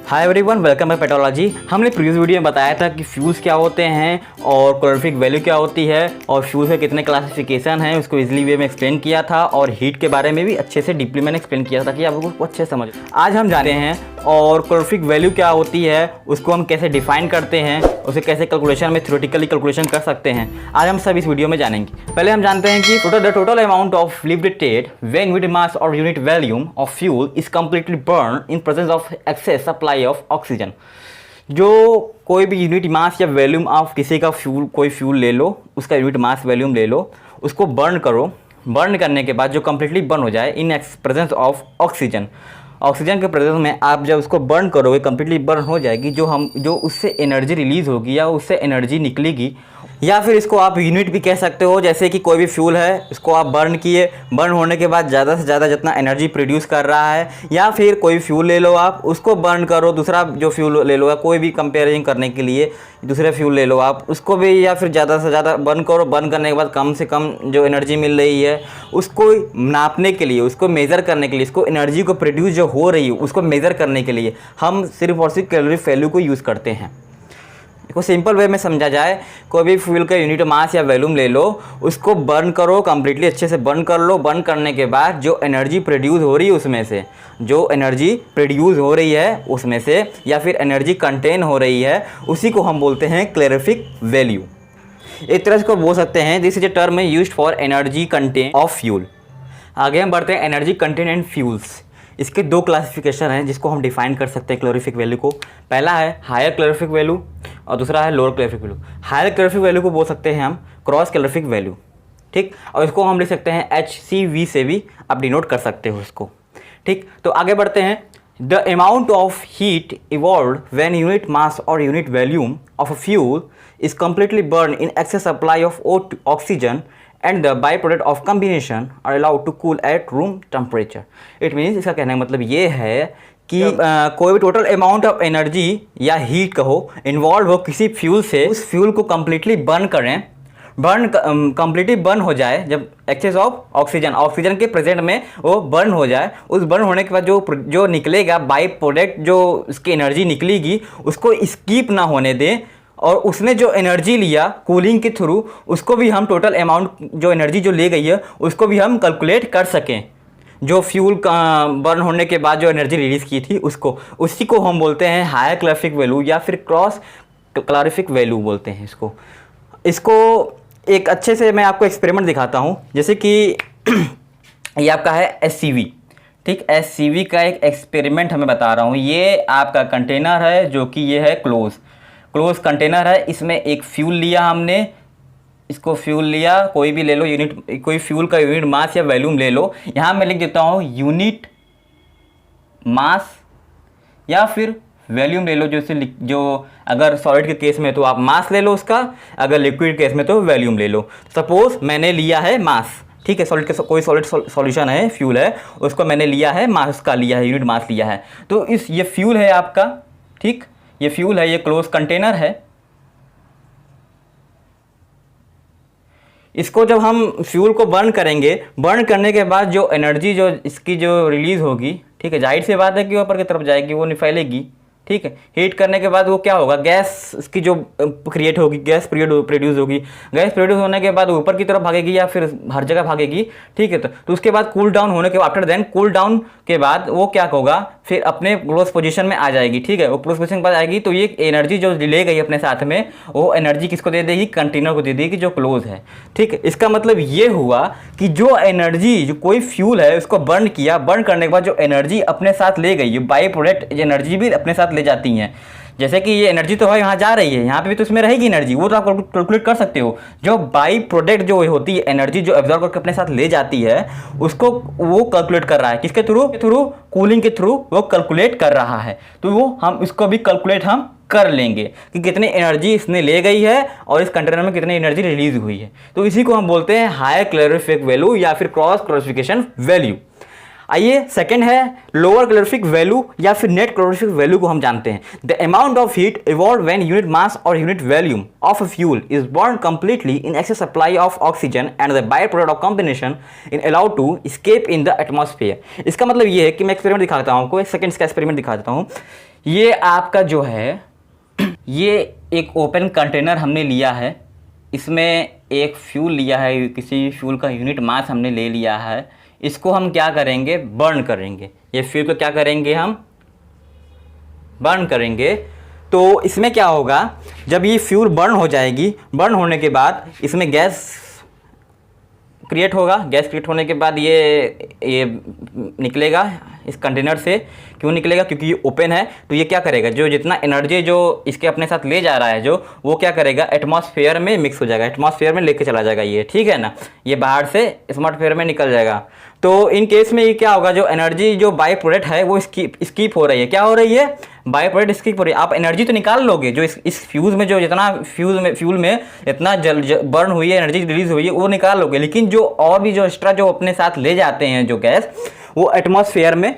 Hi everyone, welcome है petrology. हमने previous video में बताया था कि फ्यूल्स क्या होते हैं और कैलोरीफिक वैल्यू क्या होती है और फ्यूल्स के कितने क्लासिफिकेशन हैं, उसको इजीली वे में एक्सप्लेन किया था और हीट के बारे में भी अच्छे से डीपली मैंने एक्सप्लेन किया था ताकि आप लोगों को अच्छे से समझ। आज हम जाने हैं और कैलोरीफिक वैल्यू क्या होती है, उसको हम कैसे डिफाइन करते हैं, उसे कैसे कैलकुलेशन में थ्योरेटिकली कैलकुलेशन कर सकते हैं, आज हम सब इस वीडियो में जानेंगे। पहले हम जानते हैं कि total amount of liberated when unit mass और unit volume of fuel is completely burn in presence of excess supply of oxygen. जो कोई भी यूनिट मास या वॉल्यूम ऑफ किसी का फ्यूल, कोई फ्यूल ले लो, उसका यूनिट मास वॉल्यूम ले लो, उसको बर्न करो। बर्न करने के बाद जो कंप्लीटली बर्न हो जाए इन प्रेजेंस ऑफ ऑक्सीजन, ऑक्सीजन के प्रेजेंस में आप जब उसको बर्न करोगे कंप्लीटली बर्न हो जाएगी, जो उससे एनर्जी रिलीज़ होगी या उससे एनर्जी निकलेगी, या फिर इसको आप यूनिट भी कह सकते हो। जैसे कि कोई भी फ्यूल है, इसको आप बर्न किए, बर्न होने के बाद ज़्यादा से ज़्यादा जितना एनर्जी प्रोड्यूस कर रहा है, या फिर कोई फ्यूल ले लो, आप उसको बर्न करो, दूसरा जो फ्यूल ले लो, या कोई भी कंपेरिजन करने के लिए दूसरे फ्यूल ले लो आप, उसको भी या फिर ज़्यादा से ज़्यादा बर्न करो। बर्न करने के बाद कम से कम जो एनर्जी मिल रही है उसको नापने के लिए, उसको मेज़र करने के लिए, इसको एनर्जी को प्रोड्यूस जो हो रही है उसको मेज़र करने के लिए हम सिर्फ और सिर्फ कैलोरी वैल्यू को यूज़ करते हैं। को सिंपल वे में समझा जाए, कोई भी फ्यूल का यूनिट मास या वॉल्यूम ले लो, उसको बर्न करो, कंप्लीटली अच्छे से बर्न कर लो। बर्न करने के बाद जो एनर्जी प्रोड्यूस हो रही है उसमें से, जो एनर्जी प्रोड्यूस हो रही है उसमें से, या फिर एनर्जी कंटेन हो रही है, उसी को हम बोलते हैं कैलोरीफिक वैल्यू। एक तरह से को बोल सकते हैं this is a term used for energy content of fuel. आगे हम बढ़ते हैं एनर्जी कंटेंट एंड फ्यूल्स। इसके दो क्लासिफिकेशन हैं जिसको हम डिफाइन कर सकते हैं कैलोरीफिक वैल्यू को। पहला है हायर कैलोरीफिक वैल्यू और दूसरा है lower calorific value. Higher calorific value को बोल सकते हैं हम क्रॉस कैलोरीफिक वैल्यू, ठीक, और इसको हम लिख सकते हैं HCV से भी आप डिनोट कर सकते हो इसको, ठीक। तो आगे बढ़ते हैं। The amount of heat evolve when unit mass और unit volume of a fuel is completely burn in excess supply of oxygen and the byproduct of combination are allowed to cool at room temperature. It means इसका कहने का मतलब ये है कि कोई भी टोटल अमाउंट ऑफ एनर्जी या हीट कहो इन्वॉल्व हो किसी फ्यूल से, उस फ्यूल को कम्प्लीटली बर्न करें, कम्प्लीटली बर्न हो जाए जब एक्सेस ऑफ ऑक्सीजन के प्रेजेंट में वो बर्न हो जाए। उस बर्न होने के बाद जो निकलेगा बाई प्रोडक्ट, जो उसकी एनर्जी निकलेगी, उसको स्कीप ना होने दें और उसने जो एनर्जी लिया कूलिंग के थ्रू, उसको भी हम टोटल अमाउंट जो एनर्जी जो ले गई है उसको भी हम कैलकुलेट कर सकें। जो फ्यूल बर्न होने के बाद जो एनर्जी रिलीज़ की थी उसको, उसी को हम बोलते हैं हायर कैलोरीफिक वैल्यू या फिर क्रॉस कैलोरीफिक वैल्यू बोलते हैं इसको एक अच्छे से मैं आपको एक्सपेरिमेंट दिखाता हूँ। जैसे कि ये आपका है SCV, ठीक। SCV का एक एक्सपेरिमेंट हमें बता रहा हूँ। ये आपका कंटेनर है जो कि ये है क्लोज कंटेनर है। इसमें एक फ्यूल लिया हमने, इसको फ्यूल लिया, कोई भी ले लो यूनिट, कोई फ्यूल का यूनिट मास या वॉल्यूम ले लो। यहाँ मैं लिख देता हूँ यूनिट मास या फिर वॉल्यूम ले लो। जो अगर सॉलिड के केस में तो आप मास ले लो उसका, अगर लिक्विड केस में तो वॉल्यूम ले लो। सपोज मैंने लिया है मास, ठीक है, सॉलिड का कोई सॉलिड सॉल्यूशन है, फ्यूल है, उसको मैंने लिया है, मास का लिया है, यूनिट मास लिया है। तो ये फ्यूल है आपका, ठीक, ये फ्यूल है, ये क्लोज कंटेनर है। इसको जब हम फ्यूल को बर्न करेंगे, बर्न करने के बाद जो एनर्जी जो इसकी जो रिलीज़ होगी, ठीक है, जाहिर सी बात है कि ऊपर की तरफ जाएगी, वो नहीं फैलेगी, ठीक है। हीट करने के बाद वो क्या होगा, गैस इसकी जो क्रिएट होगी, गैस प्रोड्यूस होगी। गैस प्रोड्यूस होने के बाद ऊपर की तरफ भागेगी या फिर हर जगह भागेगी, ठीक है। तो उसके बाद कूल डाउन होने के बाद, आफ्टर देन कूल डाउन के बाद वो क्या होगा, फिर अपने क्लोज पोजीशन में आ जाएगी, ठीक है। वो क्लोज पोजीशन के बाद आएगी तो ये एनर्जी जो ले गई अपने साथ में, वो एनर्जी किसको दे देगी, कंटेनर को दे देगी जो क्लोज है, ठीक है। इसका मतलब ये हुआ कि जो एनर्जी, जो कोई फ्यूल है उसको बर्न किया, बर्न करने के बाद जो एनर्जी अपने साथ ले गई, बाई प्रोडक्ट एनर्जी भी अपने साथ ले जाती हैं। जैसे कि ये एनर्जी तो है, यहाँ जा रही है, यहाँ पे भी तो इसमें रहेगी एनर्जी, वो तो आप कैलकुलेट कर सकते हो। जो बाई प्रोडक्ट जो होती है एनर्जी, जो एब्जॉर्ब करके अपने साथ ले जाती है, उसको वो कैलकुलेट कर रहा है, किसके थ्रू, कूलिंग के थ्रू वो कैलकुलेट कर रहा है। तो वो हम इसको भी कैलकुलेट हम कर लेंगे कि कितनी एनर्जी इसने ले गई है और इस कंटेनर में कितनी एनर्जी रिलीज हुई है। तो इसी को हम बोलते हैं हायर कैलोरीफिक वैल्यू या फिर क्रॉस क्लासिफिकेशन वैल्यू। आइए सेकंड है लोअर कैलोरीफिक वैल्यू या फिर नेट कैलोरीफिक वैल्यू को हम जानते हैं। The amount of heat evolve when unit mass और unit volume of a fuel is burn completely in excess supply of oxygen and the byproduct of combination in allowed to escape in the atmosphere. इसका मतलब ये है कि मैं experiment दिखाता हूँ आपको, एक सेकंड का एक्सपेरिमेंट दिखा देता हूँ। ये आपका जो है ये एक ओपन कंटेनर हमने लिया है, इसमें एक फ्यूल लिया है, किसी फ्यूल का यूनिट मास हमने ले लिया है। इसको हम क्या करेंगे, बर्न करेंगे। ये फ्यूल को क्या करेंगे, हम बर्न करेंगे। तो इसमें क्या होगा, जब ये फ्यूल बर्न हो जाएगी, बर्न होने के बाद इसमें गैस क्रिएट होगा। गैस क्रिएट होने के बाद ये निकलेगा इस कंटेनर से। क्यों निकलेगा, क्योंकि ये ओपन है। तो ये क्या करेगा, जो जितना एनर्जी जो इसके अपने साथ ले जा रहा है, जो वो क्या करेगा, एटमॉस्फेयर में मिक्स हो जाएगा, एटमॉस्फेयर में लेके चला जाएगा ये, ठीक है ना। ये बाहर से एटमॉस्फेयर में निकल जाएगा। तो इन केस में ये क्या होगा, जो एनर्जी जो बाई प्रोडक्ट है वो स्कीप हो रही है। क्या हो रही है, बाई प्रोडक्ट स्कीप हो रही है। आप एनर्जी तो निकाल लोगे, जो इस फ्यूज में जो जितना फ्यूल में इतना बर्न हुई है, एनर्जी रिलीज हुई है, वो निकाल लोगे। लेकिन जो और भी जो एक्स्ट्रा जो अपने साथ ले जाते हैं जो गैस, वो एटमॉस्फेयर में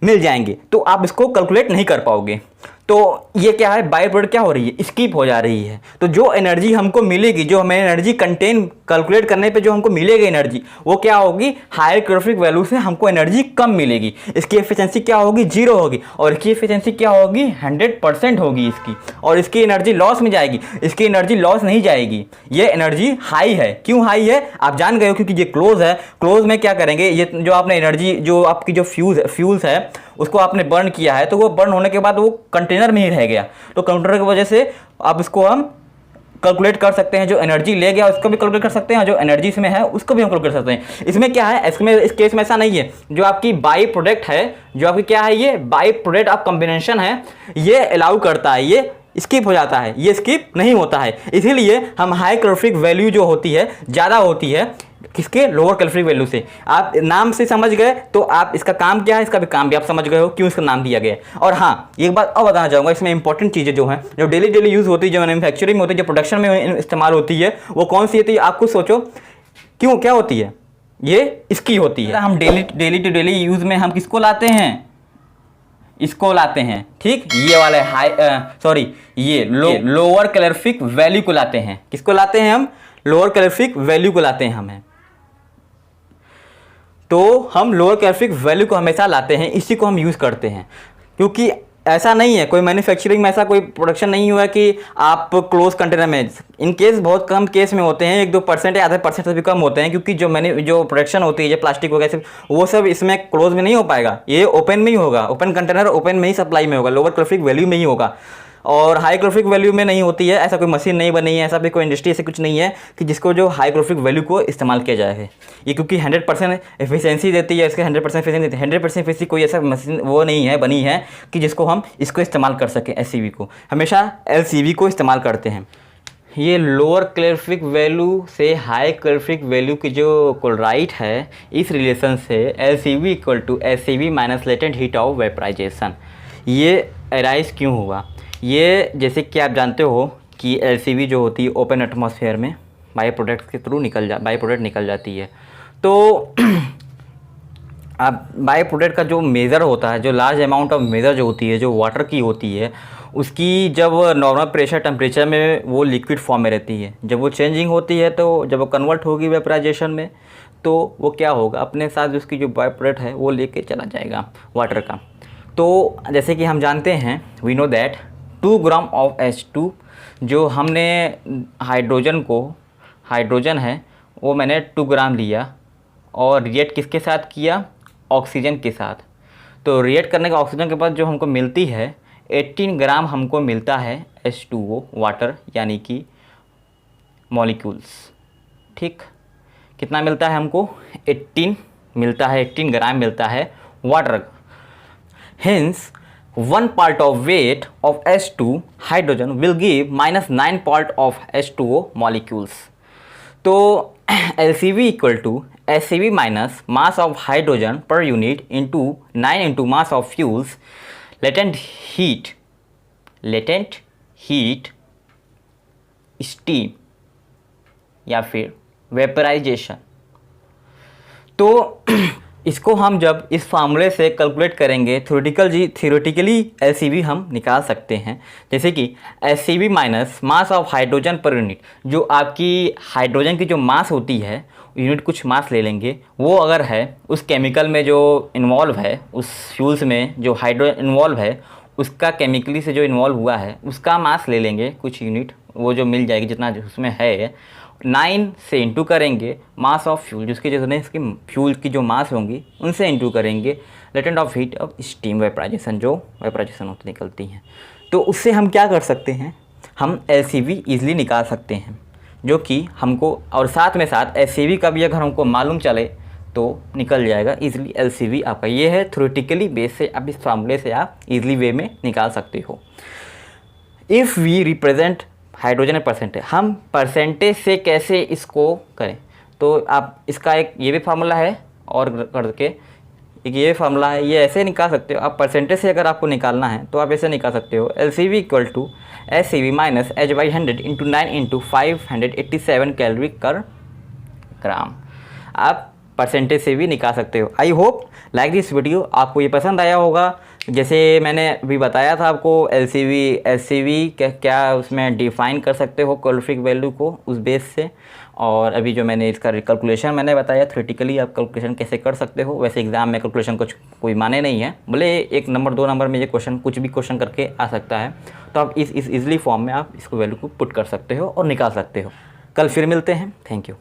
मिल जाएंगे। तो आप इसको कैलकुलेट नहीं कर पाओगे। तो ये क्या है, बाई प्रोडक्ट क्या हो रही है, स्किप हो जा रही है। तो जो एनर्जी हमको मिलेगी, जो हमें एनर्जी कंटेन कैलकुलेट करने पे जो हमको मिलेगी एनर्जी, वो क्या होगी, हायर कैलोरीफिक वैल्यू से हमको एनर्जी कम मिलेगी। इसकी एफिशिएंसी क्या होगी, 0 होगी। और इसकी एफिशिएंसी क्या होगी, 100% होगी इसकी। और इसकी एनर्जी लॉस में जाएगी, इसकी एनर्जी लॉस नहीं जाएगी। ये एनर्जी हाई है। क्यों हाई है, आप जान गए हो, क्योंकि ये क्लोज है। क्लोज में क्या करेंगे, ये जो आपने एनर्जी जो आपकी जो फ्यूल्स है उसको आपने बर्न किया है, तो वो बर्न होने के बाद वो कंटेनर में ही रह गया। तो कंटेनर की वजह से अब इसको हम कैलकुलेट कर सकते हैं, जो एनर्जी ले गया उसको भी कैलकुलेट कर सकते हैं, जो एनर्जी इसमें है उसको भी हम कैलकुलेट कर सकते हैं। इसमें क्या है, इसमें इस केस में ऐसा नहीं है। जो आपकी बाई प्रोडक्ट है, जो आपकी क्या है, ये बाई प्रोडक्ट ऑफ कॉम्बिनेशन है, ये अलाउ करता है, ये स्किप हो जाता है, ये स्किप नहीं होता है। इसीलिए हम हाई कैलोरीफिक वैल्यू जो होती है ज़्यादा होती है किसके, लोअर कैलोरीफिक वैल्यू से। आप नाम से समझ गए तो आप इसका काम क्या है, इसका भी काम भी आप समझ गए हो क्यों इसका नाम दिया गया है। और हाँ, एक बात और बताना चाहूँगा, इसमें इंपॉर्टेंट चीज़ें जो हैं, जो डेली यूज़ होती है, जो मैन्युफैक्चरिंग में होती है, जो प्रोडक्शन में इस्तेमाल होती है, वो कौन सी होती है, आप खुद सोचो। क्यों, क्या होती है, ये इसकी होती है। हम डेली टू डेली यूज़ में हम किसको लाते हैं, इसको लाते हैं, ठीक। ये वाले ये लोअर कैलोरीफिक वैल्यू को लाते हैं। किसको लाते हैं हम, लोअर कैलोरीफिक वैल्यू को लाते हैं हमें। तो हम लोअर कैलोरीफिक वैल्यू को हमेशा लाते हैं, इसी को हम यूज़ करते हैं। क्योंकि ऐसा नहीं है, कोई मैन्युफैक्चरिंग में ऐसा कोई प्रोडक्शन नहीं हुआ कि आप क्लोज कंटेनर में, इन केस बहुत कम केस में होते हैं, 1-2% या आधे % से भी कम होते हैं। क्योंकि जो प्रोडक्शन होती है, जो प्लास्टिक वगैरह वो सब इसमें क्लोज में नहीं हो पाएगा, ये ओपन में ही होगा। ओपन कंटेनर ओपन में ही सप्लाई में होगा, लोअर कैलोरीफिक वैल्यू में ही होगा। और हाई कैलोरीफिक वैल्यू में नहीं होती है। ऐसा कोई मशीन नहीं बनी है, ऐसा भी कोई इंडस्ट्री ऐसे कुछ नहीं है कि जिसको जो हाई कैलोरीफिक वैल्यू को इस्तेमाल किया जाए है। ये क्योंकि 100% एफिशिएंसी देती है, इसके 100% एफिशिएंसी देती है। 100% एफिशिएंसी कोई ऐसा मशीन वो नहीं है बनी है कि जिसको हम इसको इस्तेमाल कर सकें। एलसीवी को हमेशा एलसीवी को इस्तेमाल करते हैं। ये लोअर कैलोरीफिक वैल्यू से हाई कैलोरीफिक वैल्यू की जो क्लोराइड है, इस रिलेशन से LCV = SCV - latent heat of vaporisation, ये अराइज क्यों हुआ। ये जैसे कि आप जानते हो कि LCV जो होती है ओपन एटमॉस्फेयर में बाई प्रोडक्ट के थ्रू बाई प्रोडक्ट निकल जाती है। तो अब बाई प्रोडक्ट का जो मेज़र होता है, जो लार्ज अमाउंट ऑफ मेज़र जो होती है, जो वाटर की होती है, उसकी जब नॉर्मल प्रेशर टेम्परेचर में वो लिक्विड फॉर्म में रहती है। जब वो चेंजिंग होती है, तो जब वो कन्वर्ट होगी वेपराइजेशन में, तो वो क्या होगा, अपने साथ उसकी जो बाई प्रोडक्ट है वो लेके चला जाएगा वाटर का। तो जैसे कि हम जानते हैं, we know that 2 gram of H2, जो हमने हाइड्रोजन है वो मैंने 2 ग्राम लिया और रिएक्ट किसके साथ किया, ऑक्सीजन के साथ। तो रिएक्ट करने के ऑक्सीजन के बाद जो हमको मिलती है 18 ग्राम हमको मिलता है H2O वाटर, यानी कि मॉलिक्यूल्स, ठीक। कितना मिलता है हमको, 18 मिलता है, 18 ग्राम मिलता है water. Hence 1 part of weight of H2 hydrogen will give -9 part of H2O molecules. तो LCV = SCV minus mass of hydrogen per unit into 9 into mass of fuels, latent heat, steam या फिर वेपराइजेशन। तो इसको हम जब इस फार्मूले से कैलकुलेट करेंगे, थ्योरेटिकली LCV हम निकाल सकते हैं। जैसे कि SCV minus mass of hydrogen per unit, जो आपकी हाइड्रोजन की जो मास होती है, यूनिट कुछ मास ले लेंगे, वो अगर है उस केमिकल में जो इन्वॉल्व है, उस फ्यूल्स में जो हाइड्रोजन इन्वॉल्व है, उसका केमिकली से जो इन्वॉल्व हुआ है उसका मास ले लेंगे कुछ यूनिट, वो जो मिल जाएगी जितना जो उसमें है, 9 से इंटू करेंगे मास ऑफ फ्यूल, जिसके जितने इसकी फ्यूल की जो मास होंगी उनसे इंटू करेंगे latent of heat of steam vaporisation, जो वेपराइजेशन होती निकलती हैं। तो उससे हम क्या कर सकते हैं, हम LCV ईजिली निकाल सकते हैं, जो कि हमको, और साथ में साथ SCV का भी अगर हमको मालूम चले तो निकल जाएगा ईजिली LCV आपका। ये है थ्योरेटिकली बेस से, अब इस फार्मूले से आप ईजिली वे में निकाल सकते हो। If we represent hydrogen percentage, हम परसेंटेज से कैसे इसको करें, तो आप इसका एक ये भी फार्मूला है और करके एक ये फार्मूला है, ये ऐसे निकाल सकते हो आप। परसेंटेज से अगर आपको निकालना है तो आप ऐसे निकाल सकते हो, LCV equal to SCV minus H/100 into 9 into 587 calorie per gram. आप परसेंटेज से भी निकाल सकते हो। I hope like this video, आपको ये पसंद आया होगा। जैसे मैंने अभी बताया था आपको LCV SCV क्या उसमें डिफ़ाइन कर सकते हो कैलोरीफिक वैल्यू को उस बेस से, और अभी जो मैंने इसका कैलकुलेशन मैंने बताया थ्योरेटिकली आप कैलकुलेशन कैसे कर सकते हो। वैसे एग्ज़ाम में कैलकुलेशन कुछ कोई माने नहीं है, भले 1 नंबर 2 नंबर में ये क्वेश्चन कुछ भी क्वेश्चन करके आ सकता है, तो आप इस ईजिली फॉर्म में आप इसको वैल्यू को पुट कर सकते हो और निकाल सकते हो। कल फिर मिलते हैं, थैंक यू।